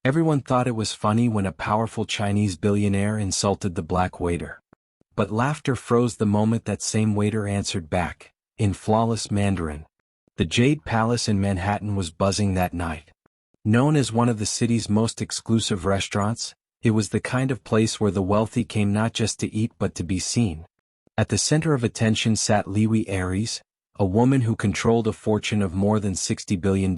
Everyone thought it was funny when a powerful Chinese billionaire insulted the black waiter. But laughter froze the moment that same waiter answered back, in flawless Mandarin. The Jade Palace in Manhattan was buzzing that night. Known as one of the city's most exclusive restaurants, it was the kind of place where the wealthy came not just to eat but to be seen. At the center of attention sat BILLIONAIRE, a woman who controlled a fortune of more than $60 billion.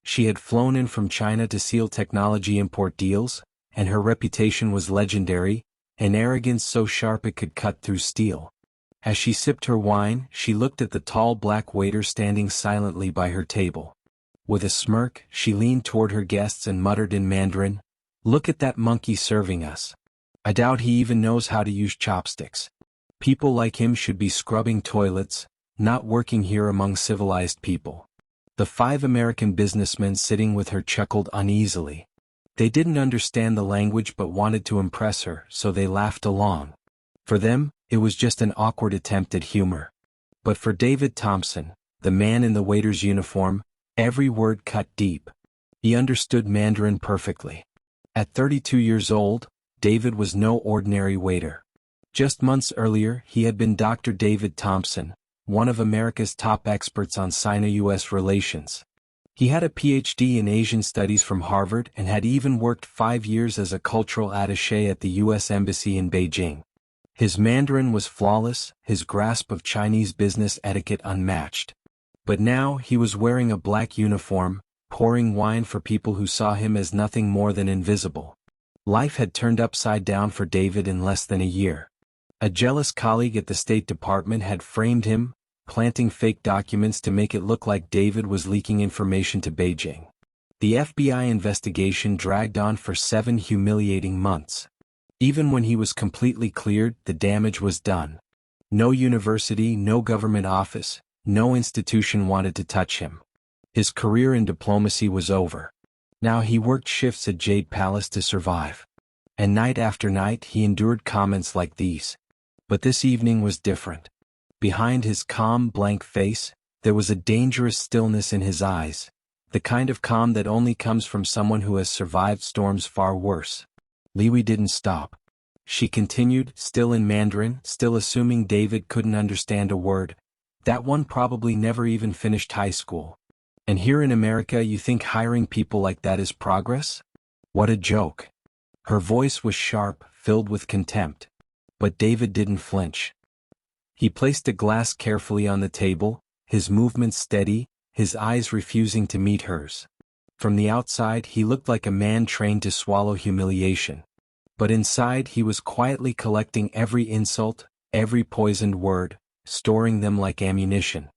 She had flown in from China to seal technology import deals, and her reputation was legendary, an arrogance so sharp it could cut through steel. As she sipped her wine, she looked at the tall black waiter standing silently by her table. With a smirk, she leaned toward her guests and muttered in Mandarin, "Look at that monkey serving us. I doubt he even knows how to use chopsticks. People like him should be scrubbing toilets, not working here among civilized people." The 5 American businessmen sitting with her chuckled uneasily. They didn't understand the language but wanted to impress her, so they laughed along. For them, it was just an awkward attempt at humor. But for David Thompson, the man in the waiter's uniform, every word cut deep. He understood Mandarin perfectly. At 32 years old, David was no ordinary waiter. Just months earlier, he had been Dr. David Thompson, one of America's top experts on Sino-US relations. He had a PhD in Asian Studies from Harvard and had even worked 5 years as a cultural attaché at the U.S. Embassy in Beijing. His Mandarin was flawless, his grasp of Chinese business etiquette unmatched. But now he was wearing a black uniform, pouring wine for people who saw him as nothing more than invisible. Life had turned upside down for David in less than a year. A jealous colleague at the State Department had framed him, planting fake documents to make it look like David was leaking information to Beijing. The FBI investigation dragged on for 7 humiliating months. Even when he was completely cleared, the damage was done. No university, no government office, no institution wanted to touch him. His career in diplomacy was over. Now he worked shifts at Jade Palace to survive. And night after night he endured comments like these. But this evening was different. Behind his calm, blank face, there was a dangerous stillness in his eyes, the kind of calm that only comes from someone who has survived storms far worse. Liwi didn't stop. She continued, still in Mandarin, still assuming David couldn't understand a word. That one probably never even finished high school. And here in America you think hiring people like that is progress? What a joke. Her voice was sharp, filled with contempt. But David didn't flinch. He placed a glass carefully on the table, his movements steady, his eyes refusing to meet hers. From the outside he looked like a man trained to swallow humiliation. But inside he was quietly collecting every insult, every poisoned word, storing them like ammunition.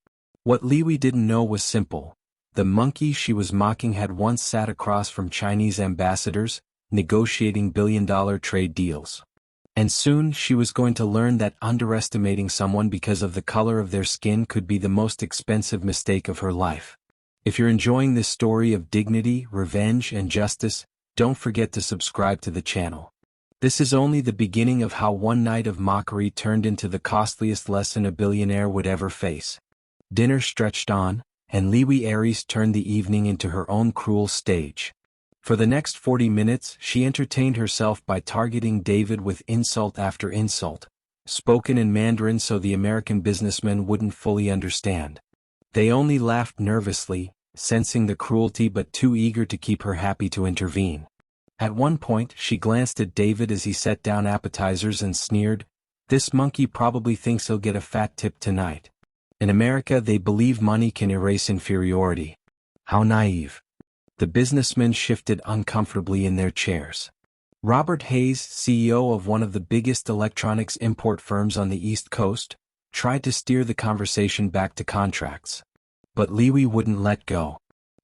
What Liwi didn't know was simple. The monkey she was mocking had once sat across from Chinese ambassadors, negotiating billion-dollar trade deals. And soon she was going to learn that underestimating someone because of the color of their skin could be the most expensive mistake of her life. If you're enjoying this story of dignity, revenge, and justice, don't forget to subscribe to the channel. This is only the beginning of how one night of mockery turned into the costliest lesson a billionaire would ever face. Dinner stretched on, and BILLIONAIRE turned the evening into her own cruel stage. For the next 40 minutes, she entertained herself by targeting David with insult after insult, spoken in Mandarin so the American businessmen wouldn't fully understand. They only laughed nervously, sensing the cruelty but too eager to keep her happy to intervene. At one point, she glanced at David as he set down appetizers and sneered, "This monkey probably thinks he'll get a fat tip tonight. In America, they believe money can erase inferiority. How naive." The businessmen shifted uncomfortably in their chairs. Robert Hayes, CEO of one of the biggest electronics import firms on the East Coast, tried to steer the conversation back to contracts. But Liwi wouldn't let go.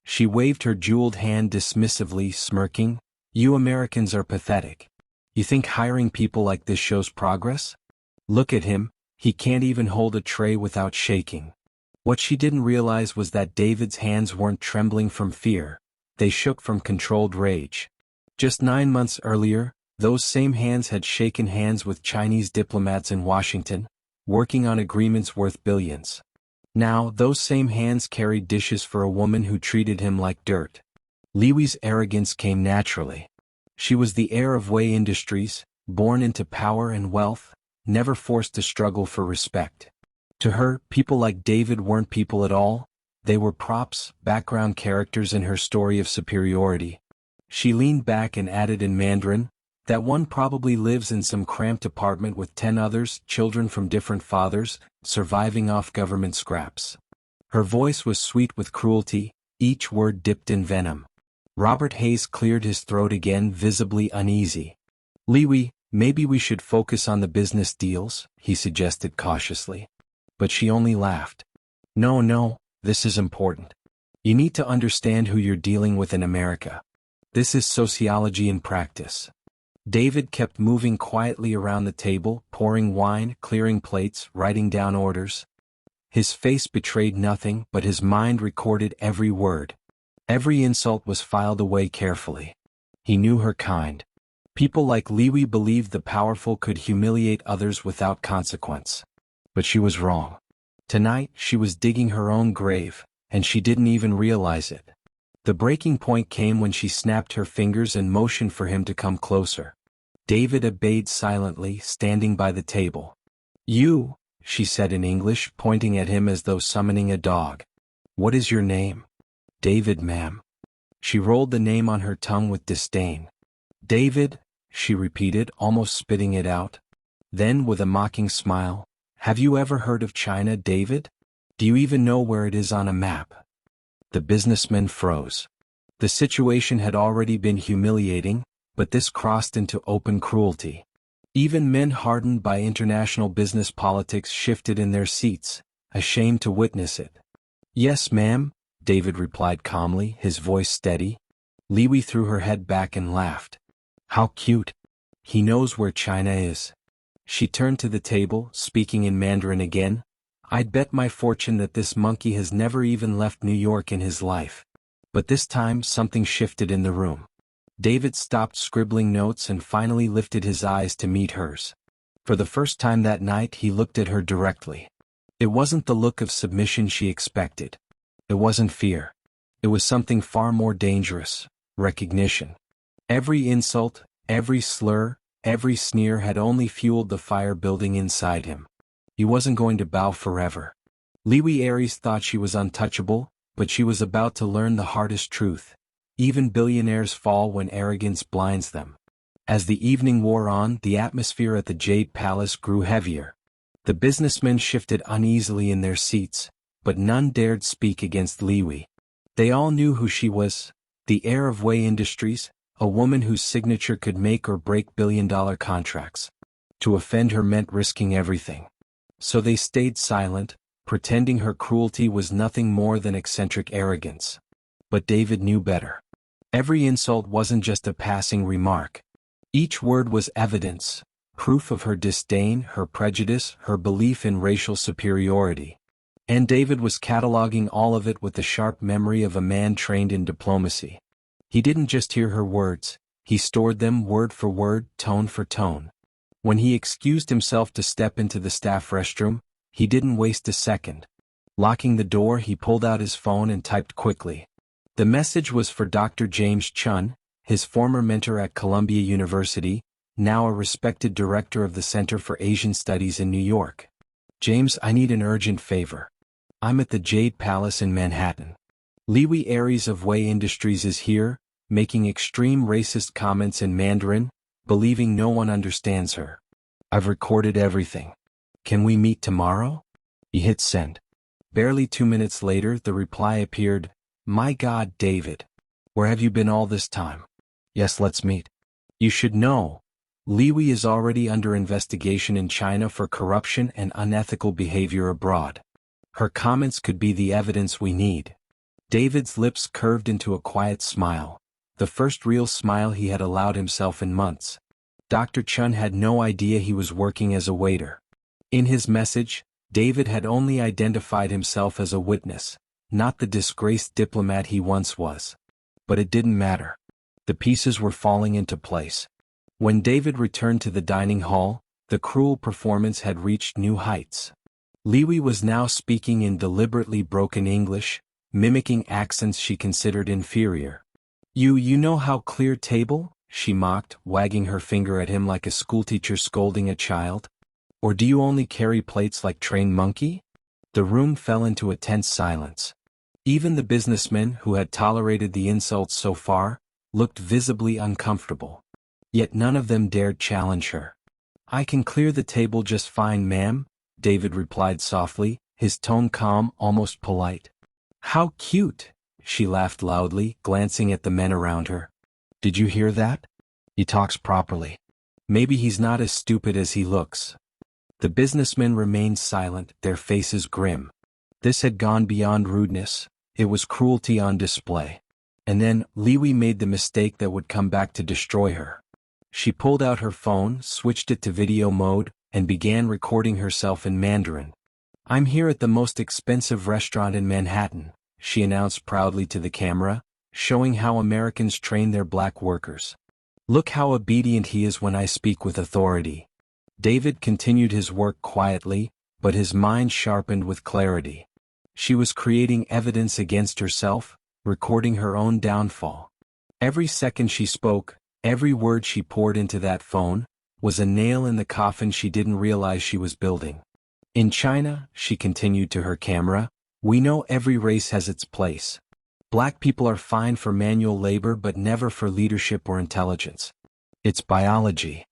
She waved her jeweled hand dismissively, smirking, "You Americans are pathetic. You think hiring people like this shows progress? Look at him, he can't even hold a tray without shaking." What she didn't realize was that David's hands weren't trembling from fear. They shook from controlled rage. Just 9 months earlier, those same hands had shaken hands with Chinese diplomats in Washington, working on agreements worth billions. Now, those same hands carried dishes for a woman who treated him like dirt. Liwi's arrogance came naturally. She was the heir of Wei Industries, born into power and wealth, never forced to struggle for respect. To her, people like David weren't people at all, they were props, background characters in her story of superiority. She leaned back and added in Mandarin, "That one probably lives in some cramped apartment with 10 others, children from different fathers, surviving off government scraps." Her voice was sweet with cruelty, each word dipped in venom. Robert Hayes cleared his throat again, visibly uneasy. "Liwi, maybe we should focus on the business deals," he suggested cautiously. But she only laughed. No, this is important. You need to understand who you're dealing with in America. This is sociology in practice." David kept moving quietly around the table, pouring wine, clearing plates, writing down orders. His face betrayed nothing, but his mind recorded every word. Every insult was filed away carefully. He knew her kind. People like Liwi believed the powerful could humiliate others without consequence. But she was wrong. Tonight, she was digging her own grave, and she didn't even realize it. The breaking point came when she snapped her fingers and motioned for him to come closer. David obeyed silently, standing by the table. "You," she said in English, pointing at him as though summoning a dog. "What is your name?" "David, ma'am." She rolled the name on her tongue with disdain. "David," she repeated, almost spitting it out. Then, with a mocking smile, "Have you ever heard of China, David? Do you even know where it is on a map?" The businessman froze. The situation had already been humiliating, but this crossed into open cruelty. Even men hardened by international business politics shifted in their seats, ashamed to witness it. "Yes, ma'am," David replied calmly, his voice steady. Liwi threw her head back and laughed. "How cute. He knows where China is." She turned to the table, speaking in Mandarin again. "I'd bet my fortune that this monkey has never even left New York in his life." But this time something shifted in the room. David stopped scribbling notes and finally lifted his eyes to meet hers. For the first time that night he looked at her directly. It wasn't the look of submission she expected. It wasn't fear. It was something far more dangerous: recognition. Every insult, every slur, every sneer had only fueled the fire building inside him. He wasn't going to bow forever. Liwi Aries thought she was untouchable, but she was about to learn the hardest truth. Even billionaires fall when arrogance blinds them. As the evening wore on, the atmosphere at the Jade Palace grew heavier. The businessmen shifted uneasily in their seats, but none dared speak against Liwi. They all knew who she was, the heir of Wei Industries, a woman whose signature could make or break billion-dollar contracts. To offend her meant risking everything. So they stayed silent, pretending her cruelty was nothing more than eccentric arrogance. But David knew better. Every insult wasn't just a passing remark. Each word was evidence, proof of her disdain, her prejudice, her belief in racial superiority. And David was cataloging all of it with the sharp memory of a man trained in diplomacy. He didn't just hear her words, he stored them word for word, tone for tone. When he excused himself to step into the staff restroom, he didn't waste a second. Locking the door, he pulled out his phone and typed quickly. The message was for Dr. James Chun, his former mentor at Columbia University, now a respected director of the Center for Asian Studies in New York. "James, I need an urgent favor. I'm at the Jade Palace in Manhattan. Liwi Aries of Wei Industries is here, making extreme racist comments in Mandarin, believing no one understands her. I've recorded everything. Can we meet tomorrow?" He hit send. Barely 2 minutes later, the reply appeared. "My God, David. Where have you been all this time? Yes, let's meet. You should know. Liwi is already under investigation in China for corruption and unethical behavior abroad. Her comments could be the evidence we need." David's lips curved into a quiet smile, the first real smile he had allowed himself in months. Dr. Chun had no idea he was working as a waiter. In his message, David had only identified himself as a witness, not the disgraced diplomat he once was. But it didn't matter. The pieces were falling into place. When David returned to the dining hall, the cruel performance had reached new heights. Liwi was now speaking in deliberately broken English, mimicking accents she considered inferior. You know how clear table? She mocked, wagging her finger at him like a schoolteacher scolding a child. Or do you only carry plates like trained monkey? The room fell into a tense silence. Even the businessmen who had tolerated the insults so far looked visibly uncomfortable. Yet none of them dared challenge her. I can clear the table just fine, ma'am, David replied softly, his tone calm, almost polite. How cute! She laughed loudly, glancing at the men around her. Did you hear that? He talks properly. Maybe he's not as stupid as he looks. The businessmen remained silent, their faces grim. This had gone beyond rudeness. It was cruelty on display. And then, Liwi made the mistake that would come back to destroy her. She pulled out her phone, switched it to video mode, and began recording herself in Mandarin. I'm here at the most expensive restaurant in Manhattan, she announced proudly to the camera, showing how Americans train their black workers. Look how obedient he is when I speak with authority. David continued his work quietly, but his mind sharpened with clarity. She was creating evidence against herself, recording her own downfall. Every second she spoke, every word she poured into that phone, was a nail in the coffin she didn't realize she was building. In China, she continued to her camera, we know every race has its place. Black people are fine for manual labor but never for leadership or intelligence. It's biology.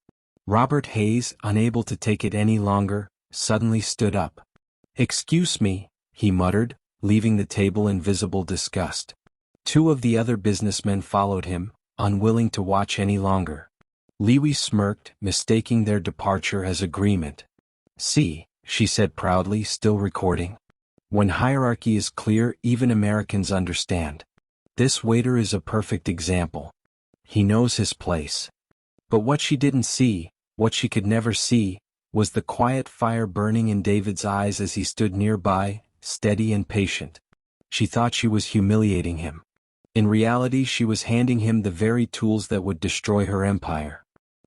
Robert Hayes, unable to take it any longer, suddenly stood up. Excuse me, he muttered, leaving the table in visible disgust. Two of the other businessmen followed him, unwilling to watch any longer. Liwi smirked, mistaking their departure as agreement. See, she said proudly, still recording. When hierarchy is clear, even Americans understand. This waiter is a perfect example. He knows his place. But what she didn't see, what she could never see, was the quiet fire burning in David's eyes as he stood nearby, steady and patient. She thought she was humiliating him. In reality, she was handing him the very tools that would destroy her empire.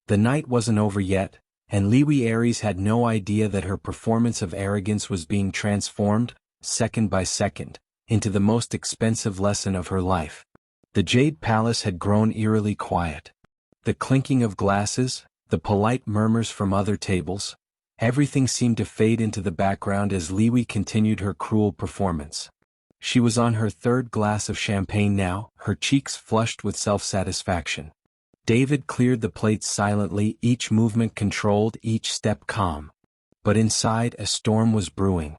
The night wasn't over yet, and Liwi Aries had no idea that her performance of arrogance was being transformed, second by second, into the most expensive lesson of her life. The Jade Palace had grown eerily quiet. The clinking of glasses, the polite murmurs from other tables, everything seemed to fade into the background as Liwi continued her cruel performance. She was on her third glass of champagne now, her cheeks flushed with self-satisfaction. David cleared the plates silently, each movement controlled, each step calm. But inside, a storm was brewing.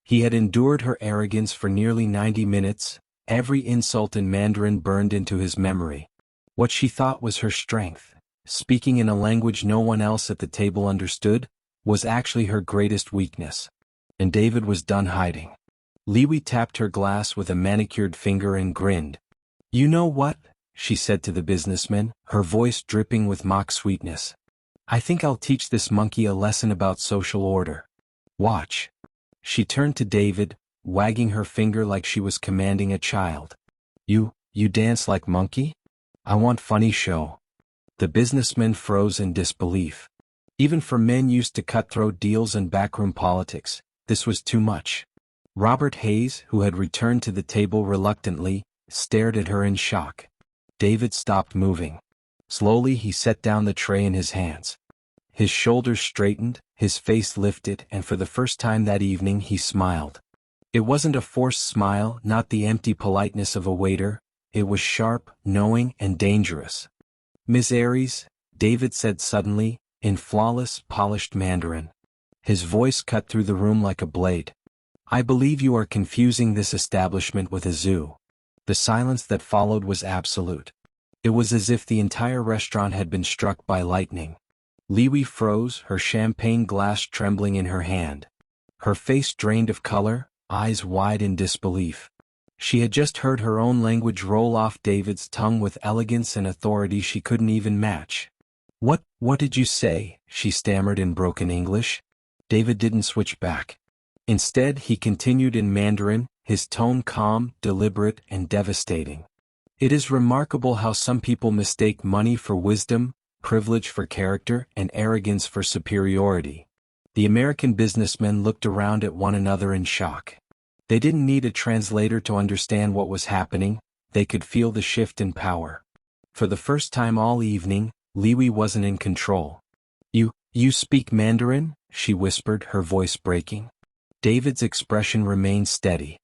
He had endured her arrogance for nearly 90 minutes, every insult in Mandarin burned into his memory. What she thought was her strength, speaking in a language no one else at the table understood, was actually her greatest weakness. And David was done hiding. Liwi tapped her glass with a manicured finger and grinned. You know what? She said to the businessman, her voice dripping with mock sweetness. I think I'll teach this monkey a lesson about social order. Watch. She turned to David, wagging her finger like she was commanding a child. You dance like monkey? I want funny show. The businessman froze in disbelief. Even for men used to cutthroat deals and backroom politics, this was too much. Robert Hayes, who had returned to the table reluctantly, stared at her in shock. David stopped moving. Slowly he set down the tray in his hands. His shoulders straightened, his face lifted, and for the first time that evening he smiled. It wasn't a forced smile, not the empty politeness of a waiter. It was sharp, knowing, and dangerous. Miss Aries, David said suddenly, in flawless, polished Mandarin. His voice cut through the room like a blade. I believe you are confusing this establishment with a zoo. The silence that followed was absolute. It was as if the entire restaurant had been struck by lightning. Liwi froze, her champagne glass trembling in her hand. Her face drained of color, eyes wide in disbelief. She had just heard her own language roll off David's tongue with elegance and authority she couldn't even match. What did you say? She stammered in broken English. David didn't switch back. Instead, he continued in Mandarin, his tone calm, deliberate, and devastating. It is remarkable how some people mistake money for wisdom, privilege for character, and arrogance for superiority. The American businessmen looked around at one another in shock. They didn't need a translator to understand what was happening. they could feel the shift in power. For the first time all evening, Liwi wasn't in control. You speak Mandarin?" she whispered, her voice breaking. David's expression remained steady.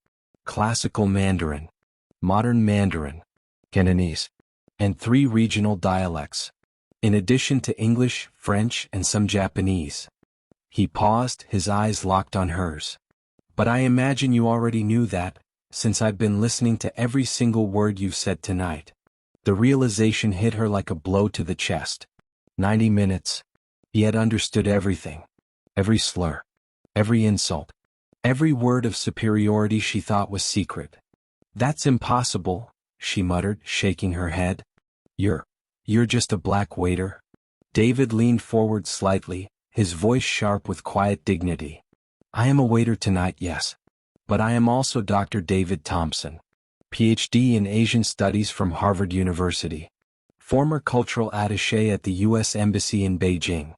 Classical Mandarin, modern Mandarin, Cantonese, and 3 regional dialects, in addition to English, French, and some Japanese. He paused, his eyes locked on hers. "But I imagine you already knew that, since I've been listening to every single word you've said tonight." The realization hit her like a blow to the chest. 90 minutes. He had understood everything. Every slur. Every insult. Every word of superiority she thought was secret. "That's impossible," she muttered, shaking her head. You're just a black waiter." David leaned forward slightly, his voice sharp with quiet dignity. "I am a waiter tonight, yes. But I am also Dr. David Thompson, Ph.D. in Asian Studies from Harvard University, former cultural attaché at the U.S. Embassy in Beijing.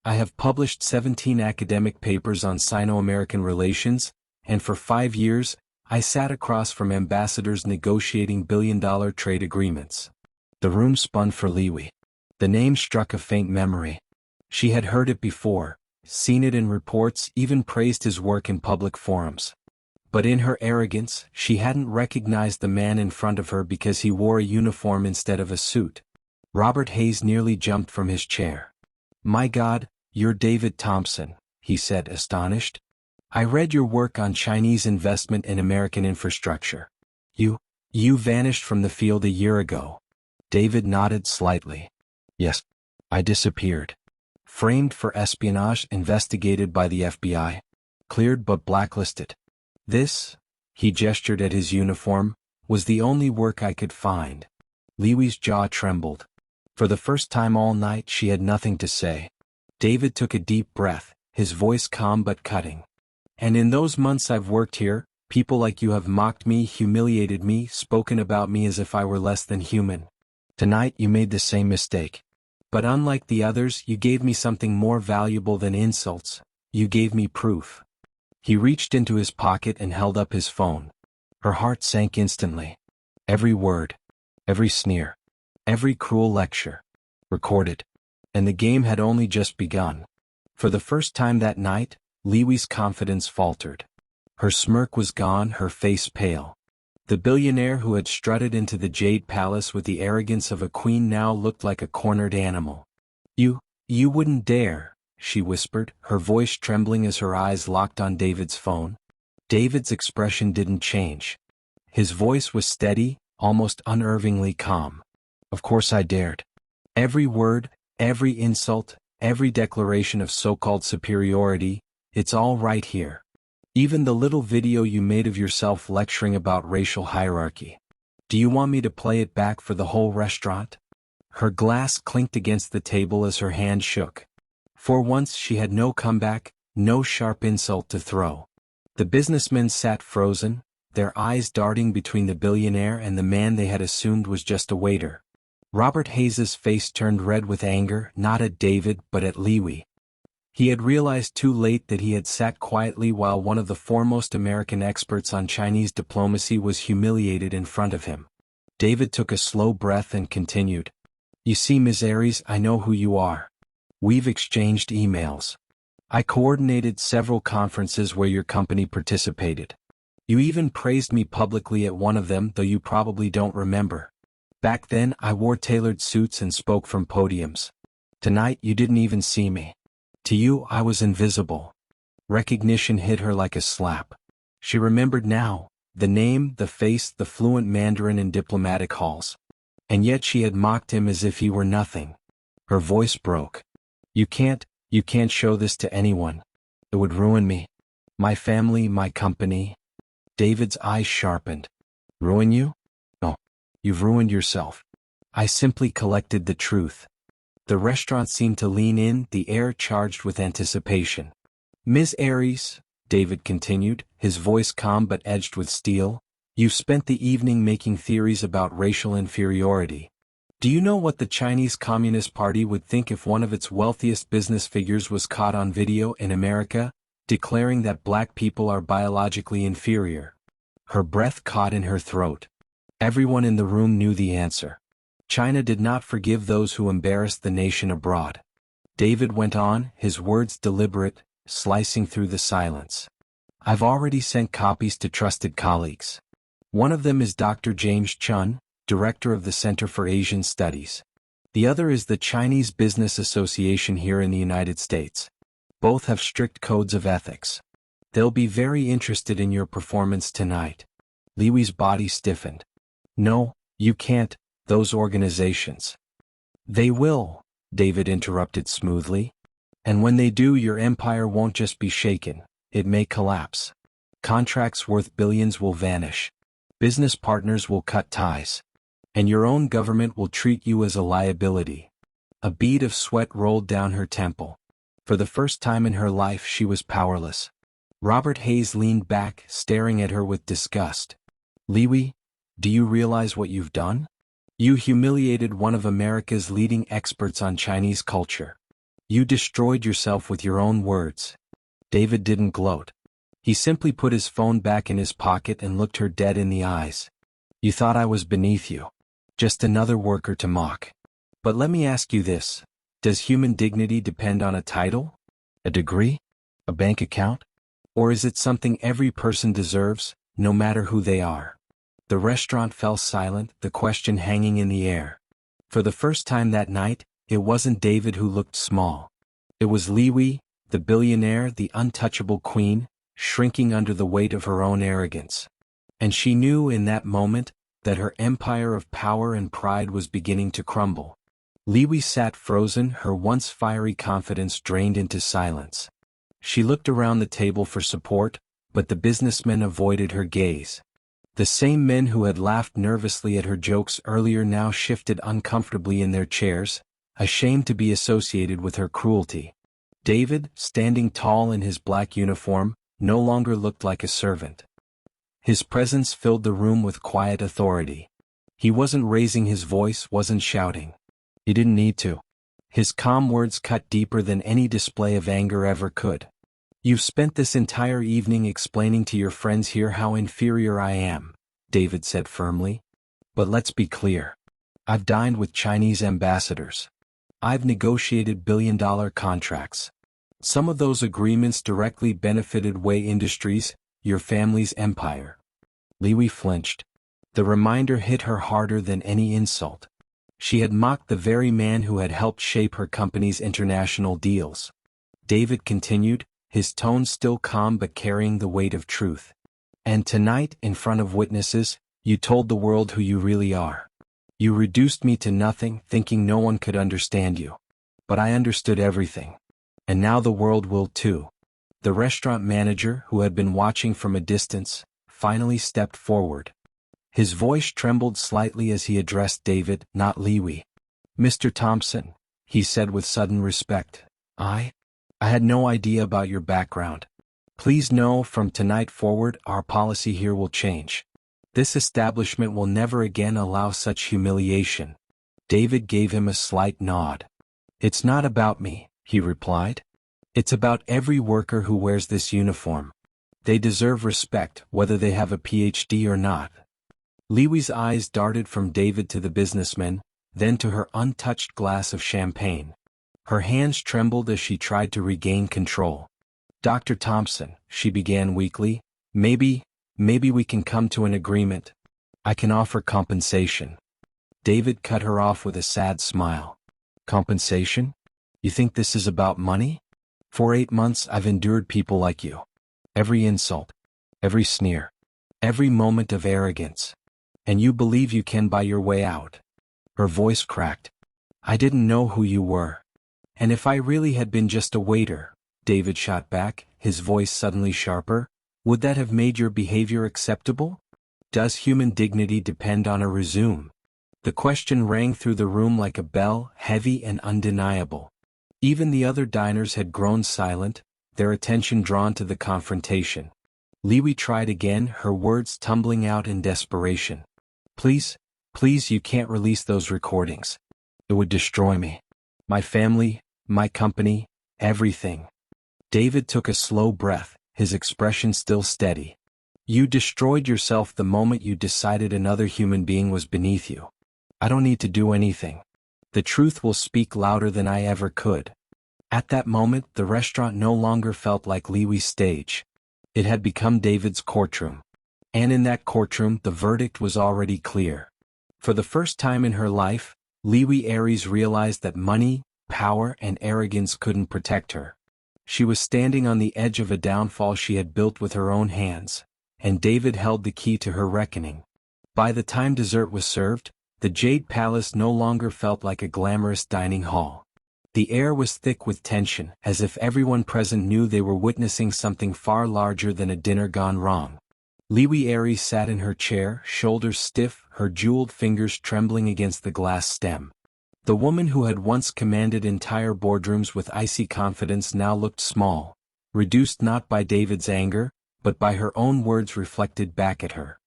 I have published 17 academic papers on Sino-American relations, and for 5 years, I sat across from ambassadors negotiating billion-dollar trade agreements." The room spun for Liwi. The name struck a faint memory. She had heard it before, seen it in reports, even praised his work in public forums. But in her arrogance, she hadn't recognized the man in front of her because he wore a uniform instead of a suit. Robert Hayes nearly jumped from his chair. "My God, you're David Thompson," he said, astonished. "I read your work on Chinese investment in American infrastructure. You vanished from the field a year ago." David nodded slightly. "Yes, I disappeared. Framed for espionage, investigated by the FBI. Cleared but blacklisted. This," he gestured at his uniform, "was the only work I could find." Liwi's jaw trembled. For the first time all night she had nothing to say. David took a deep breath, his voice calm but cutting. "And in those months I've worked here, people like you have mocked me, humiliated me, spoken about me as if I were less than human. Tonight you made the same mistake. But unlike the others, you gave me something more valuable than insults. You gave me proof." He reached into his pocket and held up his phone. Her heart sank instantly. Every word, every sneer, every cruel lecture, recorded. And the game had only just begun. For the first time that night, Liwi's confidence faltered. Her smirk was gone, her face pale. The billionaire who had strutted into the Jade Palace with the arrogance of a queen now looked like a cornered animal. You wouldn't dare," she whispered, her voice trembling as her eyes locked on David's phone. David's expression didn't change. His voice was steady, almost unnervingly calm. "Of course I dared. Every word, every insult, every declaration of so-called superiority, it's all right here. Even the little video you made of yourself lecturing about racial hierarchy. Do you want me to play it back for the whole restaurant?" Her glass clinked against the table as her hand shook. For once she had no comeback, no sharp insult to throw. The businessmen sat frozen, their eyes darting between the billionaire and the man they had assumed was just a waiter. Robert Hayes's face turned red with anger, not at David but at Liwi. He had realized too late that he had sat quietly while one of the foremost American experts on Chinese diplomacy was humiliated in front of him. David took a slow breath and continued. "You see, Ms. Aries, I know who you are. We've exchanged emails. I coordinated several conferences where your company participated. You even praised me publicly at one of them, though you probably don't remember. Back then, I wore tailored suits and spoke from podiums. Tonight, you didn't even see me. To you, I was invisible." Recognition hit her like a slap. She remembered now, the name, the face, the fluent Mandarin in diplomatic halls. And yet she had mocked him as if he were nothing. Her voice broke. You can't show this to anyone. It would ruin me. My family, my company." David's eyes sharpened. "Ruin you? No. You've ruined yourself. I simply collected the truth." The restaurant seemed to lean in, the air charged with anticipation. "Ms. Aries," David continued, his voice calm but edged with steel, "you've spent the evening making theories about racial inferiority. Do you know what the Chinese Communist Party would think if one of its wealthiest business figures was caught on video in America, declaring that black people are biologically inferior?" Her breath caught in her throat. Everyone in the room knew the answer. China did not forgive those who embarrassed the nation abroad. David went on, his words deliberate, slicing through the silence. I've already sent copies to trusted colleagues. One of them is Dr. James Chun, director of the Center for Asian Studies. The other is the Chinese Business Association here in the United States. Both have strict codes of ethics. They'll be very interested in your performance tonight. Li Wei's body stiffened. No, you can't, those organizations. They will, David interrupted smoothly. And when they do, your empire won't just be shaken, it may collapse. Contracts worth billions will vanish. Business partners will cut ties. And your own government will treat you as a liability. A bead of sweat rolled down her temple. For the first time in her life she was powerless. Robert Hayes leaned back, staring at her with disgust. Li Wei, do you realize what you've done? You humiliated one of America's leading experts on Chinese culture. You destroyed yourself with your own words. David didn't gloat. He simply put his phone back in his pocket and looked her dead in the eyes. You thought I was beneath you. Just another worker to mock. But let me ask you this. Does human dignity depend on a title? A degree? A bank account? Or is it something every person deserves, no matter who they are? The restaurant fell silent, the question hanging in the air. For the first time that night, it wasn't David who looked small. It was Li Wei, the billionaire, the untouchable queen, shrinking under the weight of her own arrogance. And she knew in that moment that her empire of power and pride was beginning to crumble. Li Wei sat frozen, her once fiery confidence drained into silence. She looked around the table for support, but the businessmen avoided her gaze. The same men who had laughed nervously at her jokes earlier now shifted uncomfortably in their chairs, ashamed to be associated with her cruelty. David, standing tall in his black uniform, no longer looked like a servant. His presence filled the room with quiet authority. He wasn't raising his voice, wasn't shouting. He didn't need to. His calm words cut deeper than any display of anger ever could. You've spent this entire evening explaining to your friends here how inferior I am, David said firmly. But let's be clear. I've dined with Chinese ambassadors. I've negotiated billion-dollar contracts. Some of those agreements directly benefited Wei Industries, your family's empire. Li Wei flinched. The reminder hit her harder than any insult. She had mocked the very man who had helped shape her company's international deals. David continued, his tone still calm but carrying the weight of truth. And tonight, in front of witnesses, you told the world who you really are. You reduced me to nothing, thinking no one could understand you. But I understood everything. And now the world will too. The restaurant manager, who had been watching from a distance, finally stepped forward. His voice trembled slightly as he addressed David, not Li Wei. Mr. Thompson, he said with sudden respect, I had no idea about your background. Please know, from tonight forward, our policy here will change. This establishment will never again allow such humiliation. David gave him a slight nod. It's not about me, he replied. It's about every worker who wears this uniform. They deserve respect, whether they have a PhD or not. Li Wei's eyes darted from David to the businessman, then to her untouched glass of champagne. Her hands trembled as she tried to regain control. Dr. Thompson, she began weakly, maybe we can come to an agreement. I can offer compensation. David cut her off with a sad smile. Compensation? You think this is about money? For 8 months I've endured people like you. Every insult, every sneer, every moment of arrogance. And you believe you can buy your way out. Her voice cracked. I didn't know who you were. And if I really had been just a waiter, David shot back, his voice suddenly sharper, would that have made your behavior acceptable? Does human dignity depend on a resume? The question rang through the room like a bell, heavy and undeniable. Even the other diners had grown silent, their attention drawn to the confrontation. Li Wei tried again, her words tumbling out in desperation. Please, you can't release those recordings. It would destroy me. My family, my company, everything. David took a slow breath, his expression still steady. You destroyed yourself the moment you decided another human being was beneath you. I don't need to do anything. The truth will speak louder than I ever could. At that moment, the restaurant no longer felt like Liwi's stage. It had become David's courtroom. And in that courtroom, the verdict was already clear. For the first time in her life, Liwi Aries realized that money, power, and arrogance couldn't protect her. She was standing on the edge of a downfall she had built with her own hands, and David held the key to her reckoning. By the time dessert was served, the Jade Palace no longer felt like a glamorous dining hall. The air was thick with tension, as if everyone present knew they were witnessing something far larger than a dinner gone wrong. Liwi Aries sat in her chair, shoulders stiff, her jeweled fingers trembling against the glass stem. The woman who had once commanded entire boardrooms with icy confidence now looked small, reduced not by David's anger, but by her own words reflected back at her.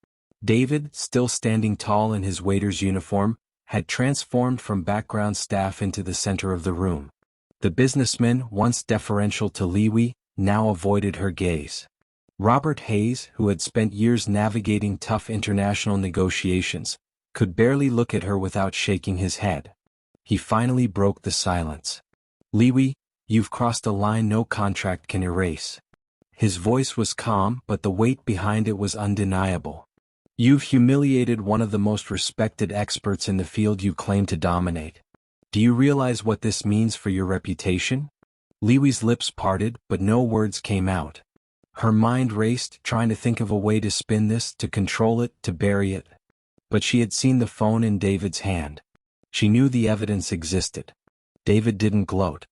David, still standing tall in his waiter's uniform, had transformed from background staff into the center of the room. The businessman, once deferential to Liwi, now avoided her gaze. Robert Hayes, who had spent years navigating tough international negotiations, could barely look at her without shaking his head. He finally broke the silence. Liwi, you've crossed a line no contract can erase. His voice was calm, but the weight behind it was undeniable. You've humiliated one of the most respected experts in the field you claim to dominate. Do you realize what this means for your reputation? Liwi's lips parted, but no words came out. Her mind raced, trying to think of a way to spin this, to control it, to bury it. But she had seen the phone in David's hand. She knew the evidence existed. David didn't gloat.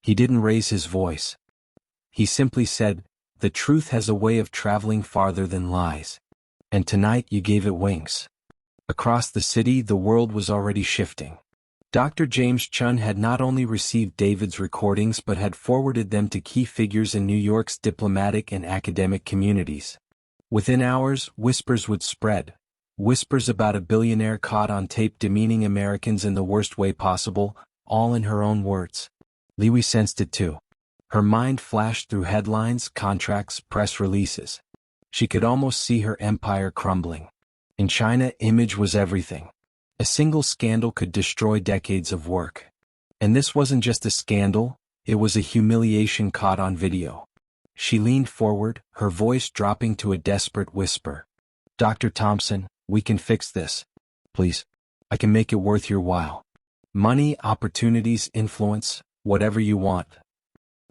He didn't raise his voice. He simply said, "The truth has a way of traveling farther than lies. And tonight you gave it wings." Across the city, the world was already shifting. Dr. James Chun had not only received David's recordings but had forwarded them to key figures in New York's diplomatic and academic communities. Within hours, whispers would spread. Whispers about a billionaire caught on tape demeaning Americans in the worst way possible, all in her own words. Liwi sensed it too. Her mind flashed through headlines, contracts, press releases. She could almost see her empire crumbling. In China, image was everything. A single scandal could destroy decades of work. And this wasn't just a scandal, it was a humiliation caught on video. She leaned forward, her voice dropping to a desperate whisper. "Dr. Thompson, we can fix this. Please. I can make it worth your while. Money, opportunities, influence, whatever you want."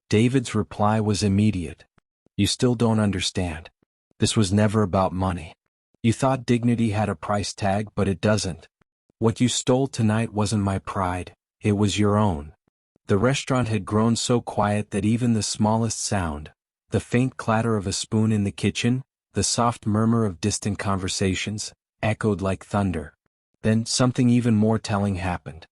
David's reply was immediate. "You still don't understand. This was never about money. You thought dignity had a price tag, but it doesn't. What you stole tonight wasn't my pride, it was your own." The restaurant had grown so quiet that even the smallest sound, the faint clatter of a spoon in the kitchen, the soft murmur of distant conversations, echoed like thunder. Then something even more telling happened.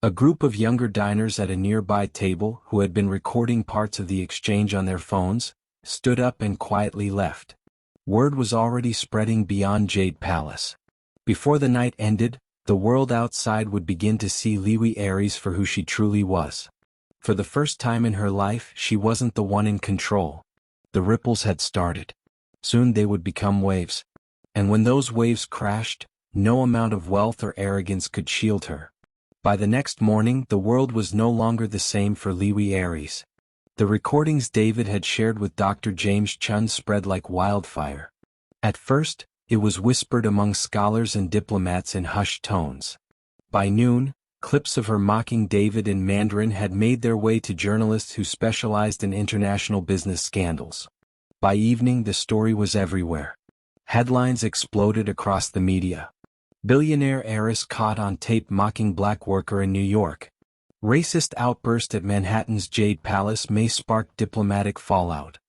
A group of younger diners at a nearby table, who had been recording parts of the exchange on their phones, stood up and quietly left. Word was already spreading beyond Jade Palace. Before the night ended, the world outside would begin to see Liwi Aries for who she truly was. For the first time in her life, she wasn't the one in control. The ripples had started. Soon they would become waves. And when those waves crashed, no amount of wealth or arrogance could shield her. By the next morning, the world was no longer the same for Liwi Aries. The recordings David had shared with Dr. James Chun spread like wildfire. At first, it was whispered among scholars and diplomats in hushed tones. By noon, clips of her mocking David in Mandarin had made their way to journalists who specialized in international business scandals. By evening, the story was everywhere. Headlines exploded across the media. Billionaire heiress caught on tape mocking black worker in New York. Racist outburst at Manhattan's Jade Palace may spark diplomatic fallout.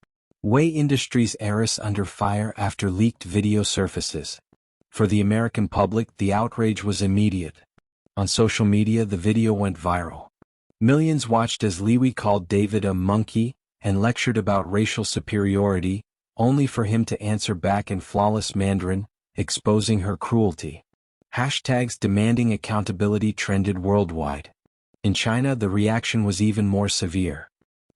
Way Industries heiress under fire after leaked video surfaces. For the American public, the outrage was immediate. On social media, the video went viral. Millions watched as Liwi called David a monkey and lectured about racial superiority, only for him to answer back in flawless Mandarin, exposing her cruelty. Hashtags demanding accountability trended worldwide. In China, the reaction was even more severe.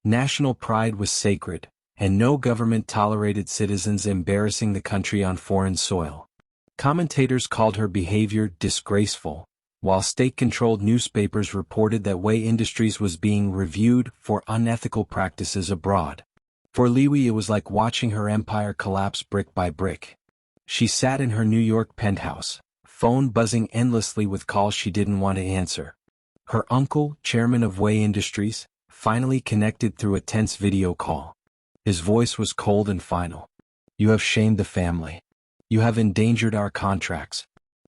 National pride was sacred, and no government tolerated citizens embarrassing the country on foreign soil. Commentators called her behavior disgraceful, while state-controlled newspapers reported that Wei Industries was being reviewed for unethical practices abroad. For Liwi, it was like watching her empire collapse brick by brick. She sat in her New York penthouse, phone buzzing endlessly with calls she didn't want to answer. Her uncle, chairman of Wei Industries, finally connected through a tense video call. His voice was cold and final. "You have shamed the family. You have endangered our contracts.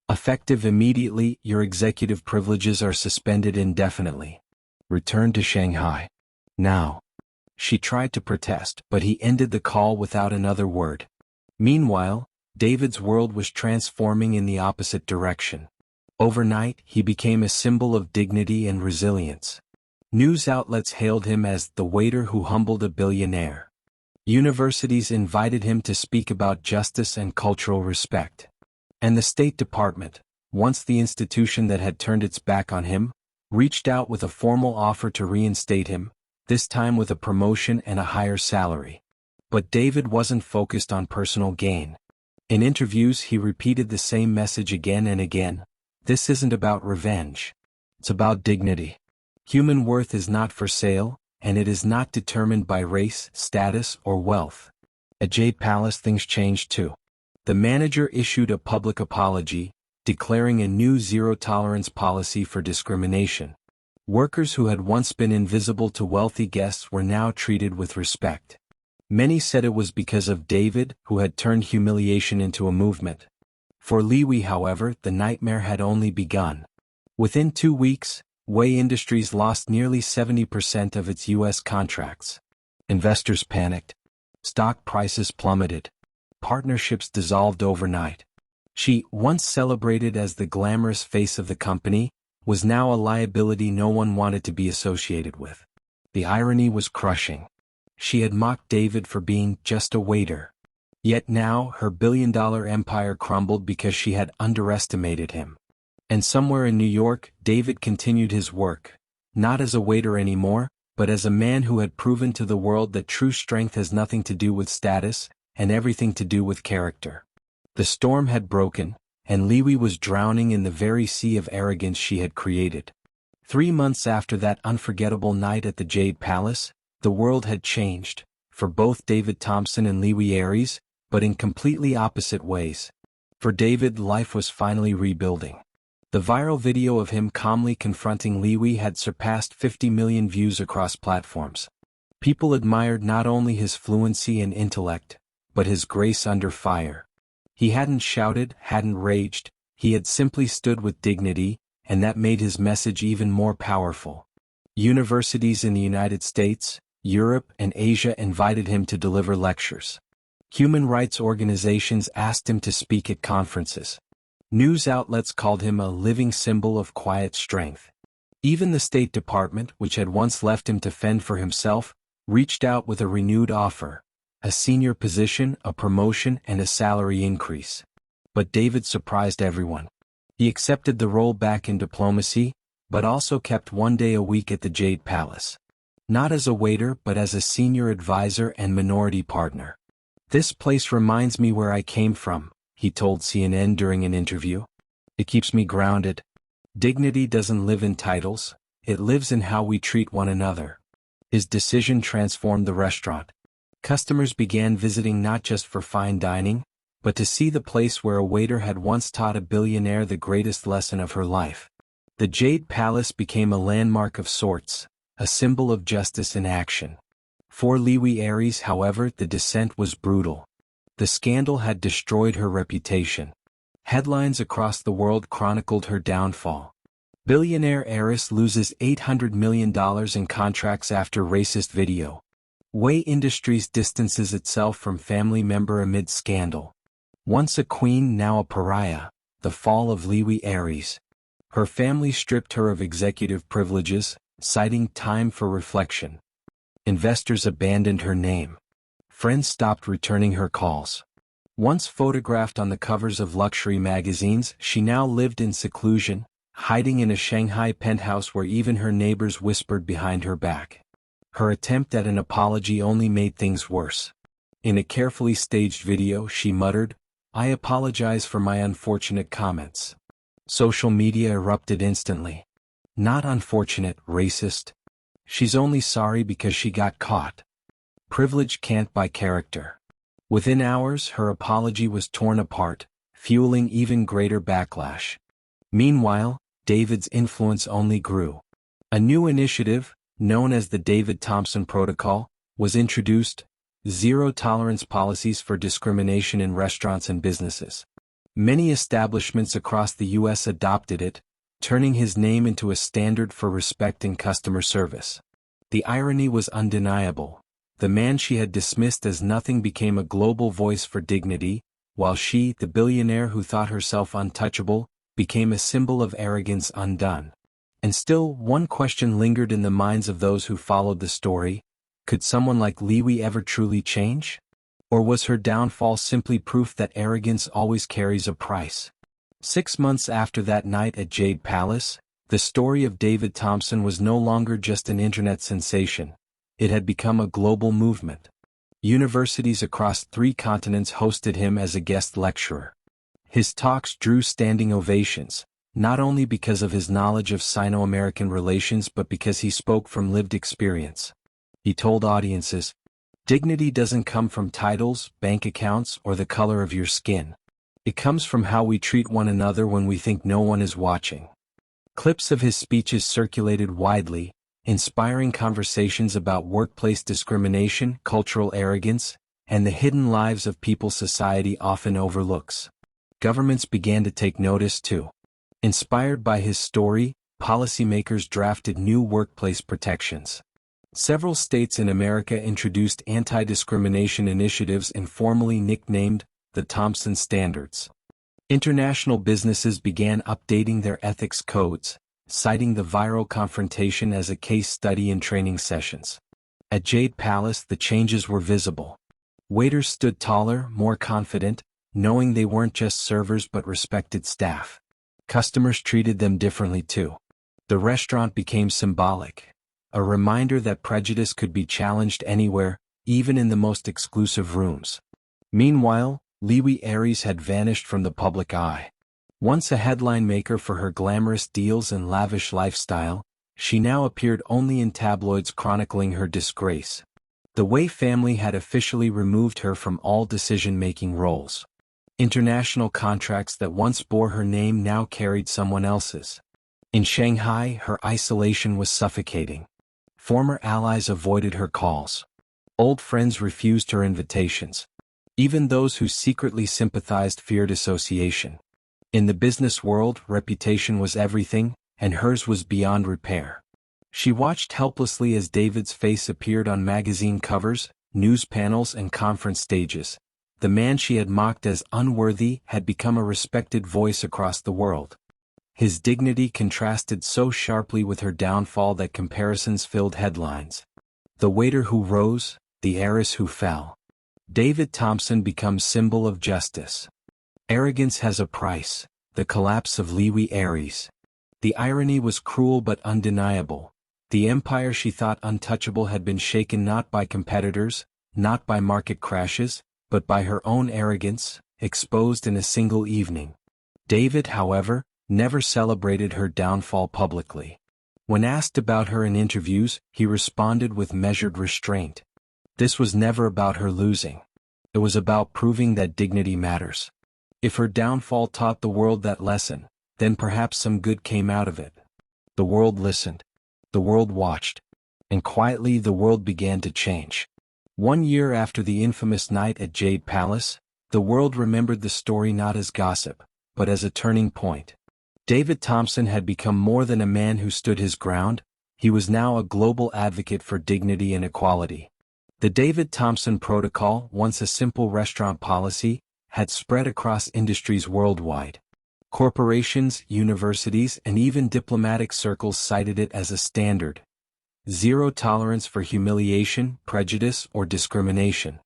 Effective immediately, your executive privileges are suspended indefinitely. Return to Shanghai. Now." She tried to protest, but he ended the call without another word. Meanwhile, David's world was transforming in the opposite direction. Overnight, he became a symbol of dignity and resilience. News outlets hailed him as the waiter who humbled a billionaire. Universities invited him to speak about justice and cultural respect. And the State Department, once the institution that had turned its back on him, reached out with a formal offer to reinstate him, this time with a promotion and a higher salary. But David wasn't focused on personal gain. In interviews, he repeated the same message again and again. This isn't about revenge. It's about dignity. Human worth is not for sale, and it is not determined by race, status, or wealth. At Jade Palace, things changed too. The manager issued a public apology, declaring a new zero-tolerance policy for discrimination. Workers who had once been invisible to wealthy guests were now treated with respect. Many said it was because of David, who had turned humiliation into a movement. For Liwi, however, the nightmare had only begun. Within 2 weeks, Wei Industries lost nearly 70% of its U.S. contracts. Investors panicked. Stock prices plummeted. Partnerships dissolved overnight. She, once celebrated as the glamorous face of the company, was now a liability no one wanted to be associated with. The irony was crushing. She had mocked David for being just a waiter. Yet now her billion-dollar empire crumbled because she had underestimated him. And somewhere in New York, David continued his work, not as a waiter anymore, but as a man who had proven to the world that true strength has nothing to do with status, and everything to do with character. The storm had broken, and Liwi was drowning in the very sea of arrogance she had created. 3 months after that unforgettable night at the Jade Palace, the world had changed, for both David Thompson and Liwi Aries, but in completely opposite ways. For David, life was finally rebuilding. The viral video of him calmly confronting Liwi had surpassed 50 million views across platforms. People admired not only his fluency and intellect, but his grace under fire. He hadn't shouted, hadn't raged, he had simply stood with dignity, and that made his message even more powerful. Universities in the United States, Europe, and Asia invited him to deliver lectures. Human rights organizations asked him to speak at conferences. News outlets called him a living symbol of quiet strength. Even the State Department, which had once left him to fend for himself, reached out with a renewed offer. A senior position, a promotion, and a salary increase. But David surprised everyone. He accepted the role back in diplomacy, but also kept 1 day a week at the Jade Palace. Not as a waiter, but as a senior advisor and minority partner. "This place reminds me where I came from," he told CNN during an interview. "It keeps me grounded. Dignity doesn't live in titles, it lives in how we treat one another." His decision transformed the restaurant. Customers began visiting not just for fine dining, but to see the place where a waiter had once taught a billionaire the greatest lesson of her life. The Jade Palace became a landmark of sorts, a symbol of justice in action. For Liwi Aries, however, the descent was brutal. The scandal had destroyed her reputation. Headlines across the world chronicled her downfall. Billionaire heiress loses $800 million in contracts after racist video. Wei Industries distances itself from family member amid scandal. Once a queen, now a pariah, the fall of Liwi Aries. Her family stripped her of executive privileges, citing time for reflection. Investors abandoned her name. Friends stopped returning her calls. Once photographed on the covers of luxury magazines, she now lived in seclusion, hiding in a Shanghai penthouse where even her neighbors whispered behind her back. Her attempt at an apology only made things worse. In a carefully staged video, she muttered, "I apologize for my unfortunate comments." Social media erupted instantly. "Not unfortunate, racist. She's only sorry because she got caught. Privilege can't buy character." Within hours, her apology was torn apart, fueling even greater backlash. Meanwhile, David's influence only grew. A new initiative, known as the David Thompson Protocol, was introduced: zero-tolerance policies for discrimination in restaurants and businesses. Many establishments across the U.S. adopted it, turning his name into a standard for respect in customer service. The irony was undeniable. The man she had dismissed as nothing became a global voice for dignity, while she, the billionaire who thought herself untouchable, became a symbol of arrogance undone. And still, one question lingered in the minds of those who followed the story: could someone like Liwi ever truly change? Or was her downfall simply proof that arrogance always carries a price? 6 months after that night at Jade Palace, the story of David Thompson was no longer just an internet sensation. It had become a global movement. Universities across 3 continents hosted him as a guest lecturer. His talks drew standing ovations, not only because of his knowledge of Sino-American relations but because he spoke from lived experience. He told audiences, "Dignity doesn't come from titles, bank accounts, or the color of your skin. It comes from how we treat one another when we think no one is watching." Clips of his speeches circulated widely, inspiring conversations about workplace discrimination, cultural arrogance, and the hidden lives of people society often overlooks. Governments began to take notice too. Inspired by his story, policymakers drafted new workplace protections. Several states in America introduced anti-discrimination initiatives informally nicknamed the Thompson Standards. International businesses began updating their ethics codes, citing the viral confrontation as a case study in training sessions. At Jade Palace, the changes were visible. Waiters stood taller, more confident, knowing they weren't just servers but respected staff. Customers treated them differently too. The restaurant became symbolic, a reminder that prejudice could be challenged anywhere, even in the most exclusive rooms. Meanwhile, Liwi Aries had vanished from the public eye. Once a headline maker for her glamorous deals and lavish lifestyle, she now appeared only in tabloids chronicling her disgrace. The Wei family had officially removed her from all decision-making roles. International contracts that once bore her name now carried someone else's. In Shanghai, her isolation was suffocating. Former allies avoided her calls. Old friends refused her invitations. Even those who secretly sympathized feared association. In the business world, reputation was everything, and hers was beyond repair. She watched helplessly as David's face appeared on magazine covers, news panels, and conference stages. The man she had mocked as unworthy had become a respected voice across the world. His dignity contrasted so sharply with her downfall that comparisons filled headlines. The waiter who rose, the heiress who fell. David Thompson becomes symbol of justice. Arrogance has a price, the collapse of Liwi Aries. The irony was cruel but undeniable. The empire she thought untouchable had been shaken not by competitors, not by market crashes, but by her own arrogance, exposed in a single evening. David, however, never celebrated her downfall publicly. When asked about her in interviews, he responded with measured restraint. This was never about her losing. It was about proving that dignity matters. If her downfall taught the world that lesson, then perhaps some good came out of it. The world listened. The world watched. And quietly the world began to change. 1 year after the infamous night at Jade Palace, the world remembered the story not as gossip, but as a turning point. David Thompson had become more than a man who stood his ground. He was now a global advocate for dignity and equality. The David Thompson Protocol, once a simple restaurant policy, had spread across industries worldwide. Corporations, universities, and even diplomatic circles cited it as a standard. Zero tolerance for humiliation, prejudice, or discrimination.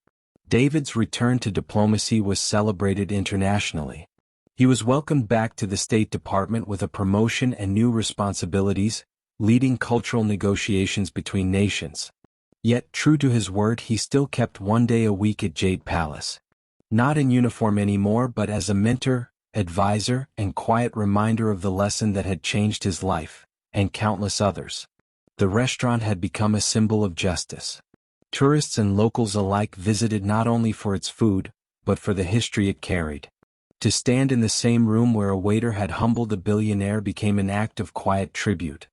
David's return to diplomacy was celebrated internationally. He was welcomed back to the State Department with a promotion and new responsibilities, leading cultural negotiations between nations. Yet, true to his word, he still kept one day a week at Jade Palace. Not in uniform anymore, but as a mentor, advisor, and quiet reminder of the lesson that had changed his life, and countless others. The restaurant had become a symbol of justice. Tourists and locals alike visited not only for its food, but for the history it carried. To stand in the same room where a waiter had humbled a billionaire became an act of quiet tribute.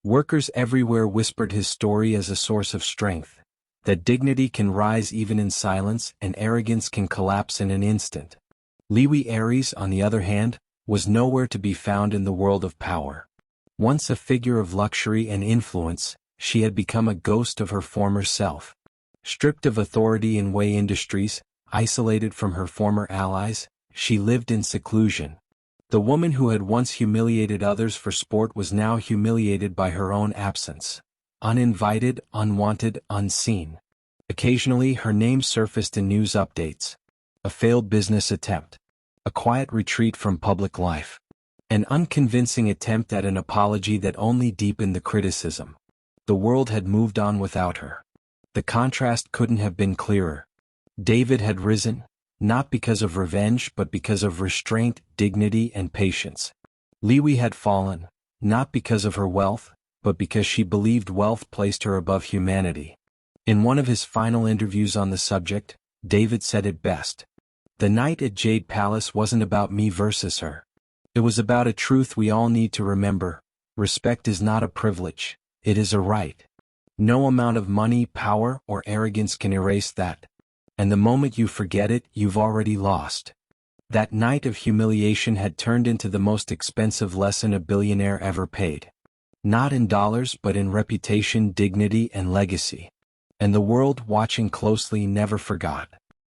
Workers everywhere whispered his story as a source of strength, that dignity can rise even in silence and arrogance can collapse in an instant. Liwi Aries, on the other hand, was nowhere to be found in the world of power. Once a figure of luxury and influence, she had become a ghost of her former self. Stripped of authority in Wei Industries, isolated from her former allies, she lived in seclusion. The woman who had once humiliated others for sport was now humiliated by her own absence. Uninvited, unwanted, unseen. Occasionally her name surfaced in news updates. A failed business attempt. A quiet retreat from public life. An unconvincing attempt at an apology that only deepened the criticism. The world had moved on without her. The contrast couldn't have been clearer. David had risen, not because of revenge but because of restraint, dignity, and patience. Liwi had fallen, not because of her wealth, but because she believed wealth placed her above humanity. In one of his final interviews on the subject, David said it best. The night at Jade Palace wasn't about me versus her. It was about a truth we all need to remember. Respect is not a privilege, it is a right. No amount of money, power, or arrogance can erase that. And the moment you forget it, you've already lost. That night of humiliation had turned into the most expensive lesson a billionaire ever paid. Not in dollars but in reputation, dignity, and legacy. And the world, watching closely, never forgot.